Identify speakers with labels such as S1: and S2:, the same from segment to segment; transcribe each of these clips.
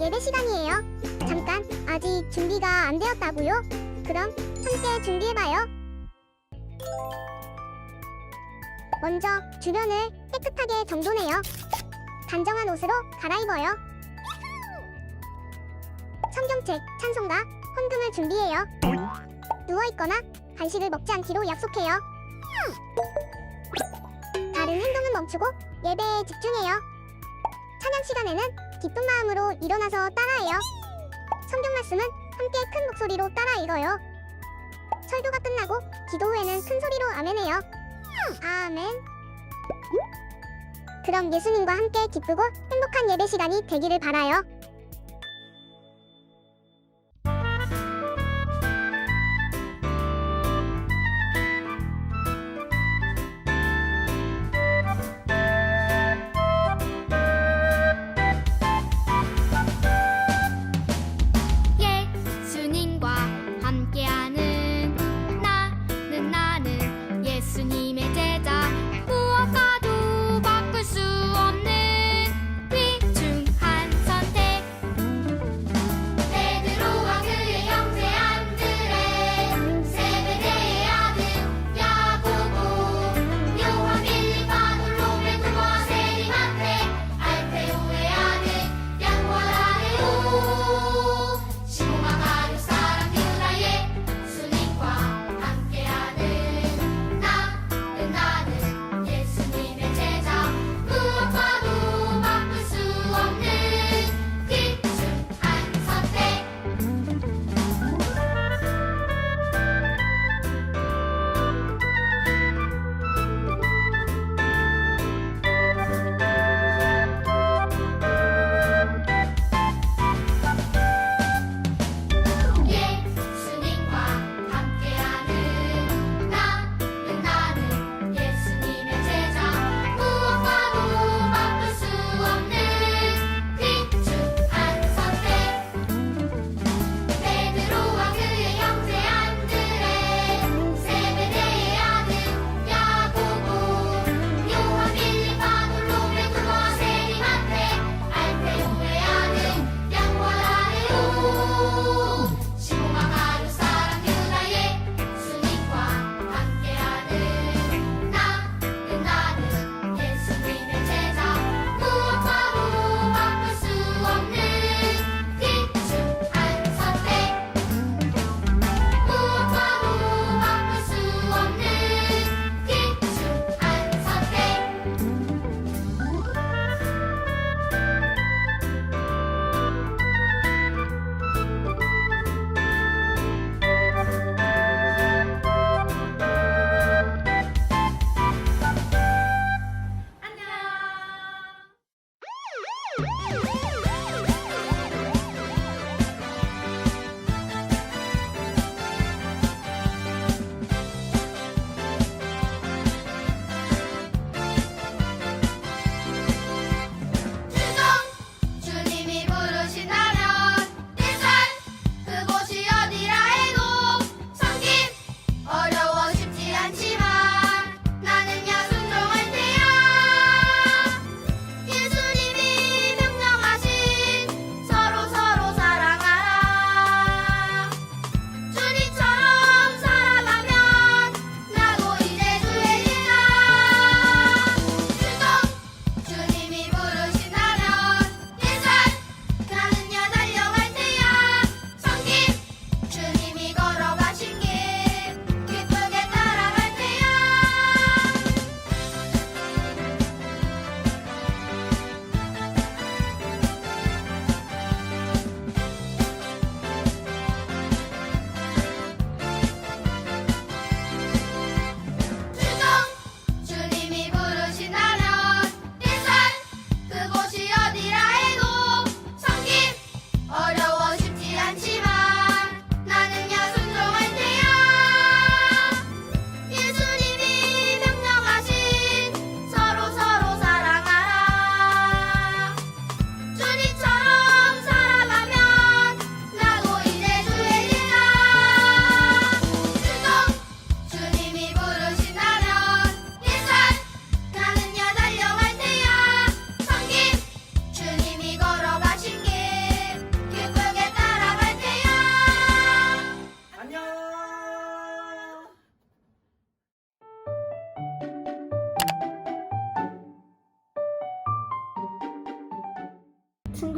S1: 예배 시간이에요. 잠깐, 아직 준비가 안 되었다고요? 그럼 함께 준비해봐요. 먼저 주변을 깨끗하게 정돈해요. 단정한 옷으로 갈아입어요. 성경책, 찬송가, 헌금을 준비해요. 누워있거나 간식을 먹지 않기로 약속해요. 다른 행동은 멈추고 예배에 집중해요. 찬양 시간에는 기쁜 마음으로 일어나서 따라해요. 성경 말씀은 함께 큰 목소리로 따라 읽어요. 설교가 끝나고 기도 후에는 큰 소리로 아멘해요. 아멘. 그럼 예수님과 함께 기쁘고 행복한 예배 시간이 되기를 바라요.
S2: 예수님과 함께하는 나는 예수님의 제자. 무엇과도 바꿀 수 없는 귀중한 선택.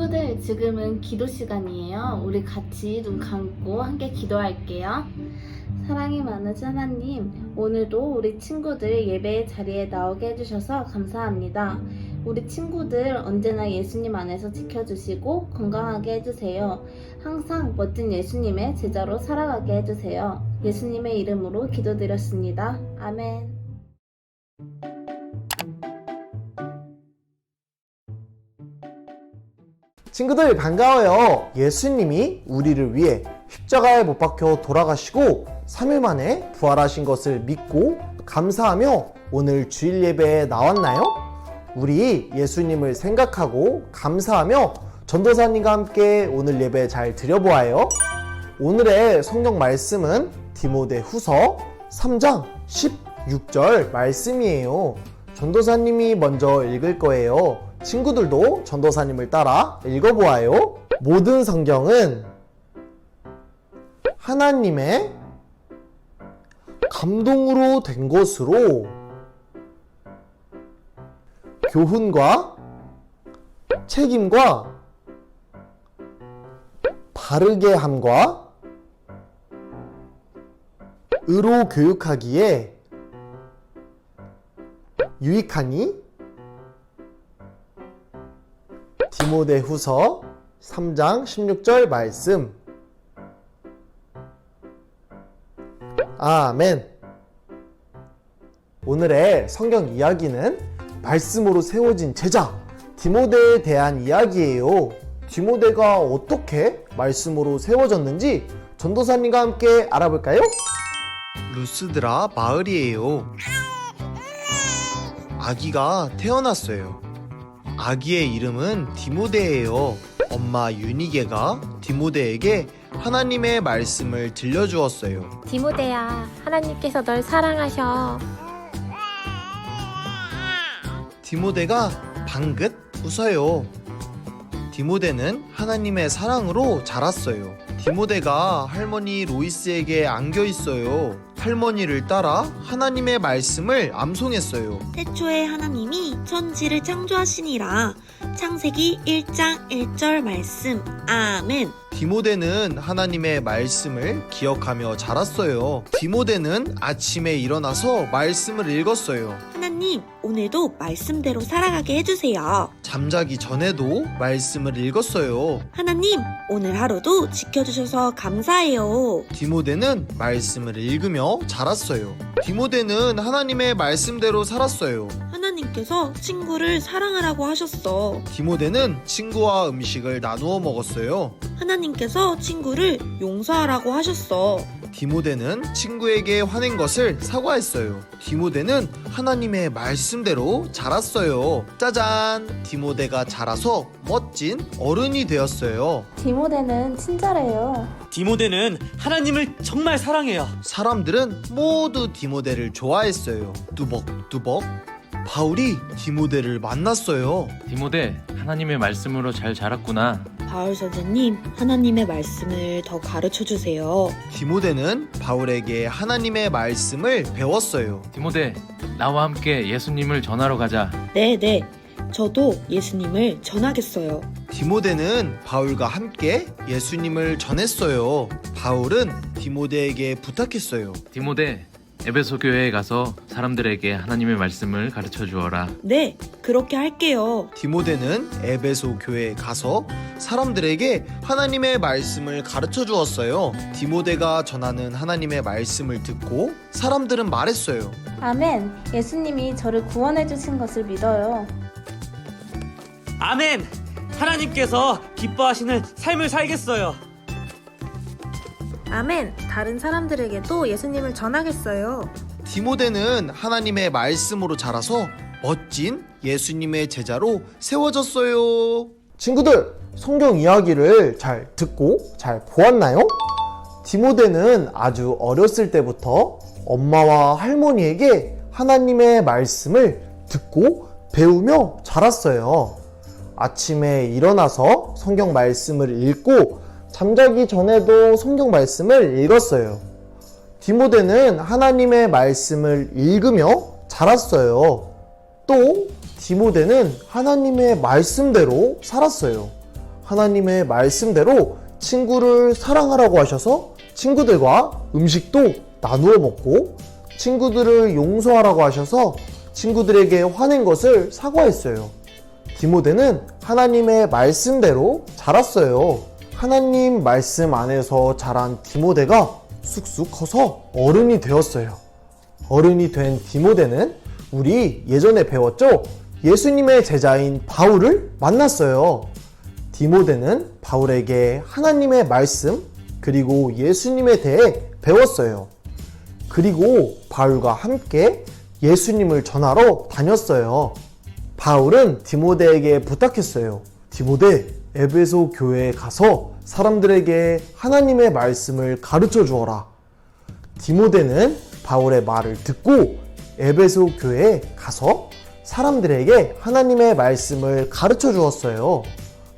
S3: 친구들, 지금은 기도 시간이에요. 우리 같이 눈 감고 함께 기도할게요. 사랑이 많으신 하나님, 오늘도 우리 친구들 예배 자리에 나오게 해주셔서 감사합니다. 우리 친구들 언제나 예수님 안에서 지켜주시고 건강하게 해주세요. 항상 멋진 예수님의 제자로 살아가게 해주세요. 예수님의 이름으로 기도드렸습니다. 아멘.
S4: 친구들 반가워요. 예수님이 우리를 위해 십자가에 못 박혀 돌아가시고 3일 만에 부활하신 것을 믿고 감사하며 오늘 주일 예배에 나왔나요? 우리 예수님을 생각하고 감사하며 전도사님과 함께 오늘 예배 잘 드려보아요. 오늘의 성경 말씀은 디모데후서 3장 16절 말씀이에요. 전도사님이 먼저 읽을 거예요. 친구들도 전도사님을 따라 읽어보아요. 모든 성경은 하나님의 감동으로 된 것으로 교훈과 책임과 바르게 함과 의로 교육하기에 유익하니 디모데후서 3장 16절 말씀. 아멘. 오늘의 성경 이야기는 말씀으로 세워진 제자 디모데에 대한 이야기예요. 디모데가 어떻게 말씀으로 세워졌는지 전도사님과 함께 알아볼까요? 루스드라 마을이에요. 아기가 태어났어요. 아기의 이름은 디모데예요. 엄마 유니게가 디모데에게 하나님의 말씀을 들려주었어요.
S5: 디모데야, 하나님께서 널 사랑하셔.
S4: 디모데가 방긋 웃어요. 디모데는 하나님의 사랑으로 자랐어요. 디모데가 할머니 로이스에게 안겨 있어요. 할머니를 따라 하나님의 말씀을 암송했어요.
S6: 태초에 하나님이 천지를 창조하시니라. 창세기 1장 1절 말씀. 아멘.
S4: 디모데는 하나님의 말씀을 기억하며 자랐어요. 디모데는 아침에 일어나서 말씀을 읽었어요.
S6: 하나님, 오늘도 말씀대로 살아가게 해주세요.
S4: 잠자기 전에도 말씀을 읽었어요.
S6: 하나님, 오늘 하루도 지켜주셔서 감사해요.
S4: 디모데는 말씀을 읽으며 자랐어요. 디모데는 하나님의 말씀대로 살았어요.
S6: 하나님께서 친구를 사랑하라고 하셨어.
S4: 디모데는 친구와 음식을 나누어 먹었어요.
S6: 하나님께서 친구를 용서하라고 하셨어.
S4: 디모데는 친구에게 화낸 것을 사과했어요. 디모데는 하나님의 말씀대로 자랐어요. 짜잔! 디모데가 자라서 멋진 어른이 되었어요.
S5: 디모데는 친절해요.
S7: 디모데는 하나님을 정말 사랑해요.
S4: 사람들은 모두 디모데를 좋아했어요. 뚜벅뚜벅 바울이 디모데를 만났어요.
S8: 디모데, 하나님의 말씀으로 잘 자랐구나.
S6: 바울 선생님, 하나님의 말씀을 더 가르쳐 주세요.
S4: 디모데는 바울에게 하나님의 말씀을 배웠어요.
S8: 디모데, 나와 함께 예수님을 전하러 가자.
S6: 네네. 저도 예수님을 전하겠어요.
S4: 디모데는 바울과 함께 예수님을 전했어요. 바울은 디모데에게 부탁했어요.
S8: 디모데, 에베소 교회에 가서 사람들에게 하나님의 말씀을 가르쳐 주어라.
S6: 네, 그렇게 할게요.
S4: 디모데는 에베소 교회에 가서 사람들에게 하나님의 말씀을 가르쳐 주었어요. 디모데가 전하는 하나님의 말씀을 듣고 사람들은 말했어요.
S5: 아멘. 예수님이 저를 구원해 주신 것을 믿어요.
S7: 아멘! 하나님께서 기뻐하시는 삶을 살겠어요.
S9: 아멘. 다른 사람들에게도 예수님을 전하겠어요.
S4: 디모데는 하나님의 말씀으로 자라서 멋진 예수님의 제자로 세워졌어요. 친구들, 성경 이야기를 잘 듣고 잘 보았나요? 디모데는 아주 어렸을 때부터 엄마와 할머니에게 하나님의 말씀을 듣고 배우며 자랐어요. 아침에 일어나서 성경 말씀을 읽고 잠자기 전에도 성경 말씀을 읽었어요. 디모데는 하나님의 말씀을 읽으며 자랐어요. 또 디모데는 하나님의 말씀대로 살았어요. 하나님의 말씀대로 친구를 사랑하라고 하셔서 친구들과 음식도 나누어 먹고 친구들을 용서하라고 하셔서 친구들에게 화낸 것을 사과했어요. 디모데는 하나님의 말씀대로 자랐어요. 하나님 말씀 안에서 자란 디모데가 쑥쑥 커서 어른이 되었어요. 어른이 된 디모데는 우리 예전에 배웠죠? 예수님의 제자인 바울을 만났어요. 디모데는 바울에게 하나님의 말씀 그리고 예수님에 대해 배웠어요. 그리고 바울과 함께 예수님을 전하러 다녔어요. 바울은 디모데에게 부탁했어요. 디모데, 에베소 교회에 가서 사람들에게 하나님의 말씀을 가르쳐 주어라. 디모데는 바울의 말을 듣고 에베소 교회에 가서 사람들에게 하나님의 말씀을 가르쳐 주었어요.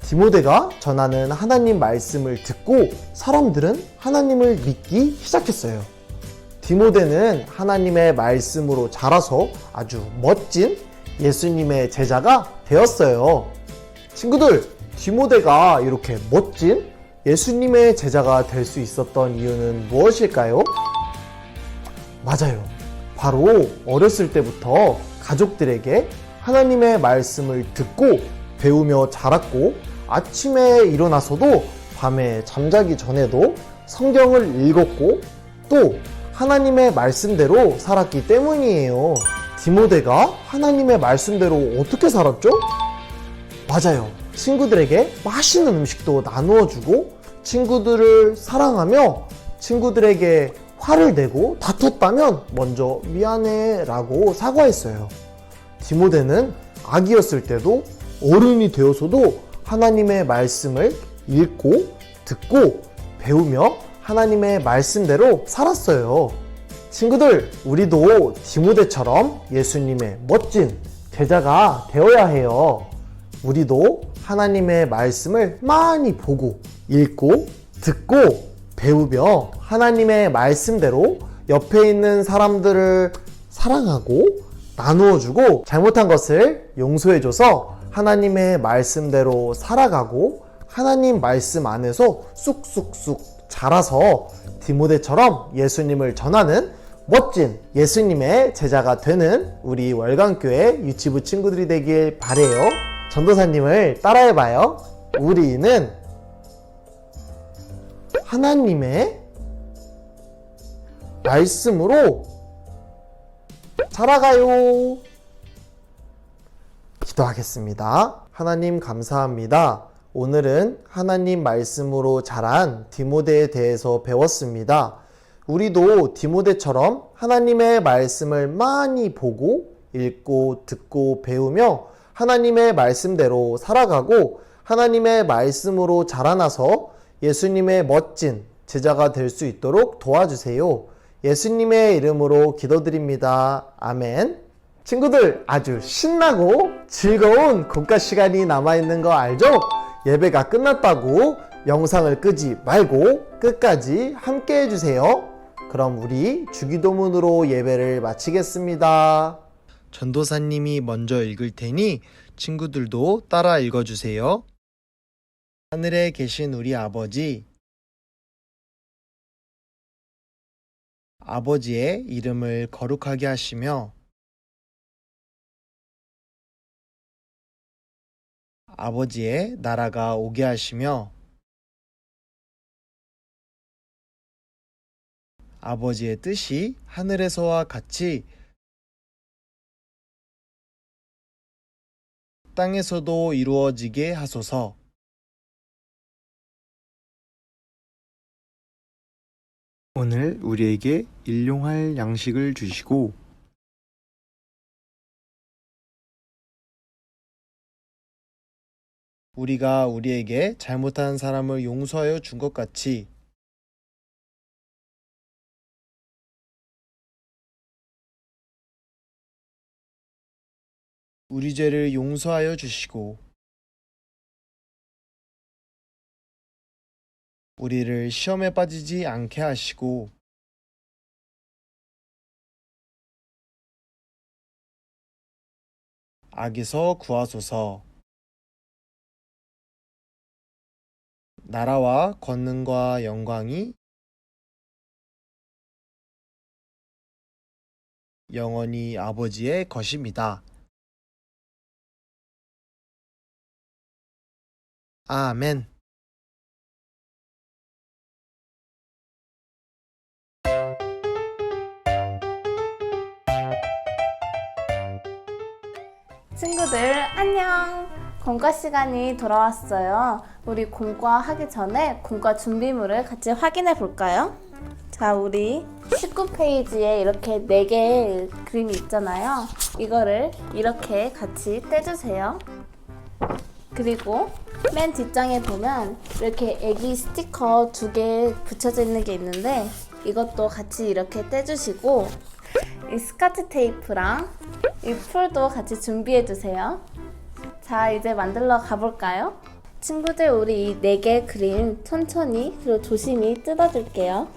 S4: 디모데가 전하는 하나님 말씀을 듣고 사람들은 하나님을 믿기 시작했어요. 디모데는 하나님의 말씀으로 자라서 아주 멋진 예수님의 제자가 되었어요. 친구들, 디모데가 이렇게 멋진 예수님의 제자가 될 수 있었던 이유는 무엇일까요? 맞아요. 바로 어렸을 때부터 가족들에게 하나님의 말씀을 듣고 배우며 자랐고 아침에 일어나서도 밤에 잠자기 전에도 성경을 읽었고 또 하나님의 말씀대로 살았기 때문이에요. 디모데가 하나님의 말씀대로 어떻게 살았죠? 맞아요. 친구들에게 맛있는 음식도 나누어 주고 친구들을 사랑하며 친구들에게 화를 내고 다퉜다면 먼저 미안해 라고 사과했어요. 디모데는 아기였을 때도 어른이 되어서도 하나님의 말씀을 읽고 듣고 배우며 하나님의 말씀대로 살았어요. 친구들, 우리도 디모데처럼 예수님의 멋진 제자가 되어야 해요. 우리도 하나님의 말씀을 많이 보고 읽고 듣고 배우며 하나님의 말씀대로 옆에 있는 사람들을 사랑하고 나누어주고 잘못한 것을 용서해줘서 하나님의 말씀대로 살아가고 하나님 말씀 안에서 쑥쑥쑥 자라서 디모데처럼 예수님을 전하는 멋진 예수님의 제자가 되는 우리 월강교회 유치부 친구들이 되길 바래요. 전도사님을 따라해봐요. 우리는 하나님의 말씀으로 자라가요. 기도하겠습니다. 하나님 감사합니다. 오늘은 하나님 말씀으로 자란 디모데에 대해서 배웠습니다. 우리도 디모데처럼 하나님의 말씀을 많이 보고 읽고 듣고 배우며 하나님의 말씀대로 살아가고 하나님의 말씀으로 자라나서 예수님의 멋진 제자가 될 수 있도록 도와주세요. 예수님의 이름으로 기도드립니다. 아멘. 친구들, 아주 신나고 즐거운 국가 시간이 남아있는 거 알죠? 예배가 끝났다고 영상을 끄지 말고 끝까지 함께 해주세요. 그럼 우리 주기도문으로 예배를 마치겠습니다. 전도사님이 먼저 읽을 테니 친구들도 따라 읽어주세요. 하늘에 계신 우리 아버지, 아버지의 이름을 거룩하게 하시며 아버지의 나라가 오게 하시며 아버지의 뜻이 하늘에서와 같이 땅에서도 이루어지게 하소서. 오늘 우리에게 일용할 양식을 주시고 우리가 우리에게 잘못한 사람을 용서하여 준 것 같이 우리 죄를 용서하여 주시고 우리를 시험에 빠지지 않게 하시고 악에서 구하소서. 나라와 권능과 영광이 영원히 아버지의 것입니다. 아멘.
S3: 친구들 안녕! 공과 시간이 돌아왔어요. 우리 공과 하기 전에 공과 준비물을 같이 확인해 볼까요? 자, 우리 19페이지에 이렇게 4개의 그림이 있잖아요. 이거를 이렇게 같이 떼주세요. 그리고 맨 뒷장에 보면 이렇게 애기 스티커 2개 붙여져 있는 게 있는데 이것도 같이 이렇게 떼주시고 이 스카치 테이프랑 이 풀도 같이 준비해 주세요. 자, 이제 만들러 가볼까요? 친구들, 우리 이 4개 그림 천천히 그리고 조심히 뜯어줄게요.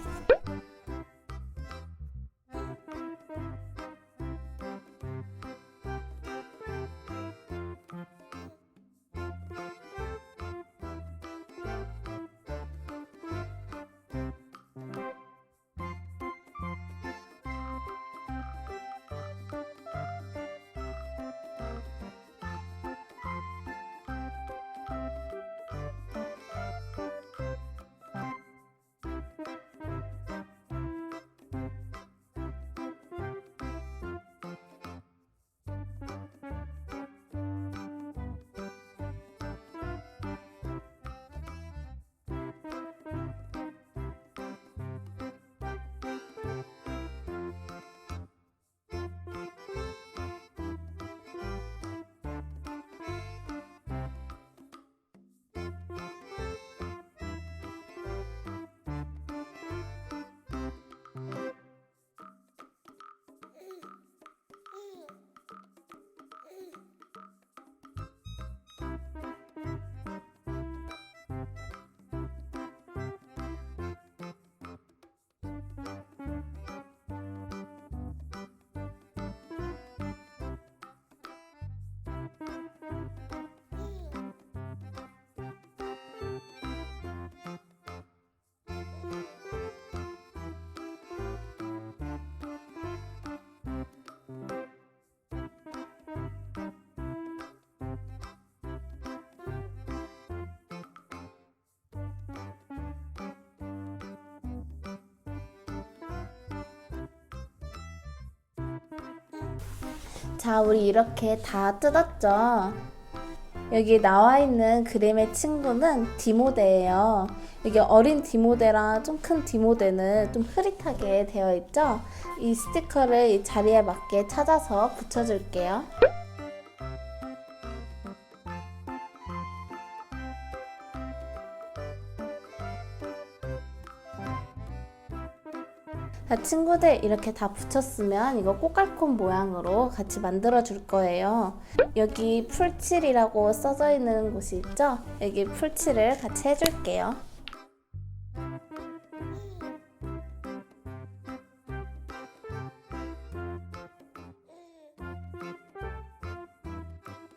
S3: 자, 우리 이렇게 다 뜯었죠? 여기 나와 있는 그림의 친구는 디모데예요. 여기 어린 디모데랑 좀 큰 디모데는 좀 흐릿하게 되어 있죠? 이 스티커를 이 자리에 맞게 찾아서 붙여줄게요. 자, 친구들 이렇게 다 붙였으면 이거 꽃갈콘 모양으로 같이 만들어 줄 거예요. 여기 풀칠이라고 써져 있는 곳이 있죠? 여기 풀칠을 같이 해줄게요.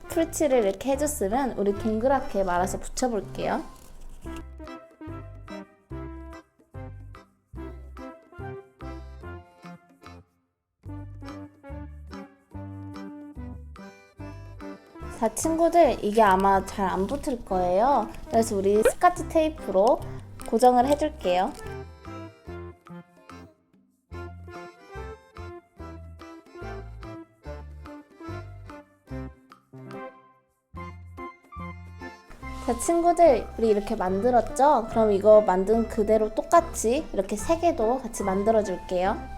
S3: 풀칠을 이렇게 해줬으면 우리 동그랗게 말아서 붙여볼게요. 자, 친구들 이게 아마 잘 안 붙을 거예요. 그래서 우리 스카치 테이프로 고정을 해줄게요. 자, 친구들 우리 이렇게 만들었죠? 그럼 이거 만든 그대로 똑같이 이렇게 3개도 같이 만들어 줄게요.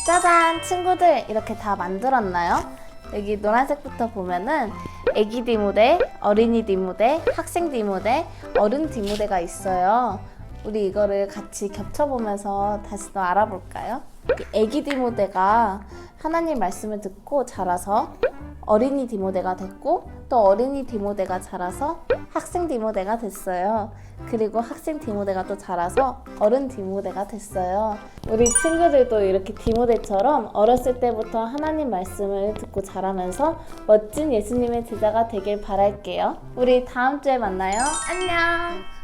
S3: 짜잔 친구들 이렇게 다 만들었나요? 여기 노란색부터 보면은 애기 디모데, 어린이 디모데, 학생 디모데, 어른 디모데가 있어요. 우리 이거를 같이 겹쳐보면서 다시 또 알아볼까요? 애기 디모데가 하나님 말씀을 듣고 자라서 어린이 디모데가 됐고 또 어린이 디모데가 자라서 학생 디모데가 됐어요. 그리고 학생 디모데가 또 자라서 어른 디모데가 됐어요. 우리 친구들도 이렇게 디모데처럼 어렸을 때부터 하나님 말씀을 듣고 자라면서 멋진 예수님의 제자가 되길 바랄게요. 우리 다음 주에 만나요. 안녕.